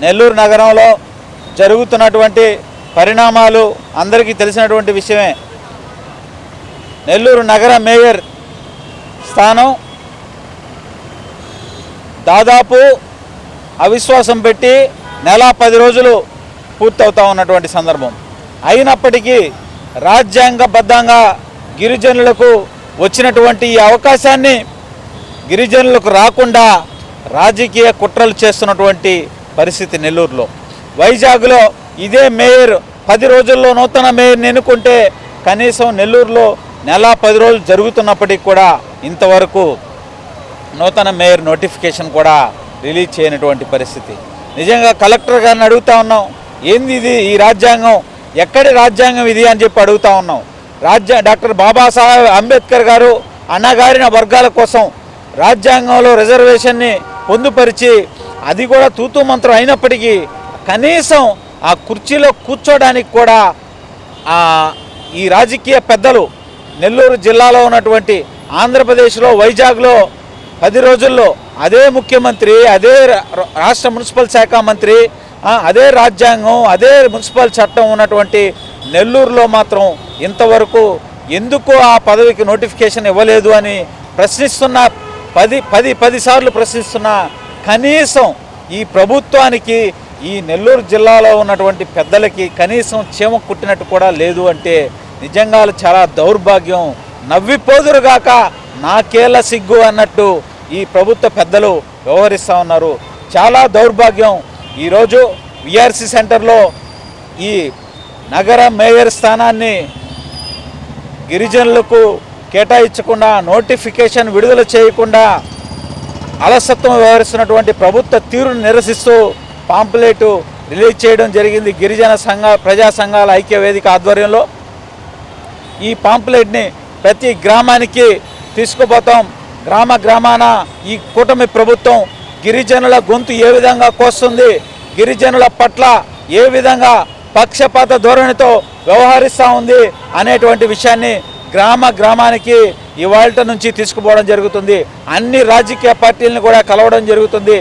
నెల్లూరు నగరంలో జరుగుతున్నటువంటి పరిణామాలు అందరికీ తెలిసినటువంటి విషయమే. నెల్లూరు నగర మేయర్ స్థానం దాదాపు అవిశ్వాసం పెట్టి నెల 10 రోజులు పూర్తవుతా ఉన్నటువంటి సందర్భం. అయినప్పటికీ రాజ్యాంగబద్ధంగా గిరిజనులకు వచ్చినటువంటి ఈ అవకాశాన్ని గిరిజనులకు రాకుండా రాజకీయ కుట్రలు చేస్తున్నటువంటి పరిస్థితి నెల్లూరులో. వైజాగ్లో ఇదే మేయర్ 10 రోజుల్లో నూతన మేయర్ని ఎన్నుకుంటే కనీసం నెల్లూరులో నెల 10 రోజులు జరుగుతున్నప్పటికీ కూడా ఇంతవరకు నూతన మేయర్ నోటిఫికేషన్ కూడా రిలీజ్ చేయనటువంటి పరిస్థితి. నిజంగా కలెక్టర్ గారిని అడుగుతా ఉన్నాం, ఏంది ఇది, ఈ రాజ్యాంగం ఎక్కడి రాజ్యాంగం ఇది అని చెప్పి అడుగుతా ఉన్నాం. డాక్టర్ బాబాసాహెబ్ అంబేద్కర్ గారు అణగారిన వర్గాల కోసం రాజ్యాంగంలో రిజర్వేషన్ని పొందుపరిచి అది కూడా తూతూ మంత్రం అయినప్పటికీ కనీసం ఆ కుర్చీలో కూర్చోడానికి కూడా ఈ రాజకీయ పెద్దలు నెల్లూరు జిల్లాలో ఉన్నటువంటి ఆంధ్రప్రదేశ్లో వైజాగ్లో 10 రోజుల్లో అదే ముఖ్యమంత్రి, అదే రాష్ట్ర మున్సిపల్ శాఖ మంత్రి, అదే రాజ్యాంగం, అదే మున్సిపల్ చట్టం ఉన్నటువంటి నెల్లూరులో మాత్రం ఇంతవరకు ఎందుకు ఆ పదవికి నోటిఫికేషన్ ఇవ్వలేదు అని ప్రశ్నిస్తున్న 10 సార్లు ప్రశ్నిస్తున్న కనీసం ఈ ప్రభుత్వానికి ఈ నెల్లూరు జిల్లాలో ఉన్నటువంటి పెద్దలకి కనీసం చీమ కుట్టినట్టు కూడా లేదు అంటే నిజంగా చాలా దౌర్భాగ్యం. నవ్విపోదురుగాక నాకేళ్ళ సిగ్గు అన్నట్టు ఈ ప్రభుత్వ పెద్దలు వ్యవహరిస్తూ ఉన్నారు. చాలా దౌర్భాగ్యం. ఈరోజు విఆర్సి సెంటర్లో ఈ నగర మేయర్ స్థానాన్ని గిరిజనులకు కేటాయించకుండా నోటిఫికేషన్ విడుదల చేయకుండా అలసత్వం వ్యవహరిస్తున్నటువంటి ప్రభుత్వ తీరును నిరసిస్తూ పాంప్లెట్ రిలీజ్ చేయడం జరిగింది. గిరిజన ప్రజా సంఘాల ఐక్య వేదిక ఆధ్వర్యంలో ఈ పాంప్లెట్ని ప్రతి గ్రామానికి తీసుకుపోతాం. గ్రామాన ఈ కూటమి ప్రభుత్వం గిరిజనుల గొంతు ఏ విధంగా కోస్తుంది, గిరిజనుల పట్ల ఏ విధంగా పక్షపాత ధోరణితో వ్యవహరిస్తూ ఉంది అనేటువంటి విషయాన్ని గ్రామానికి ఇవాళ నుంచి తీసుకుపోవడం జరుగుతుంది. అన్ని రాజకీయ పార్టీలను కూడా కలవడం జరుగుతుంది.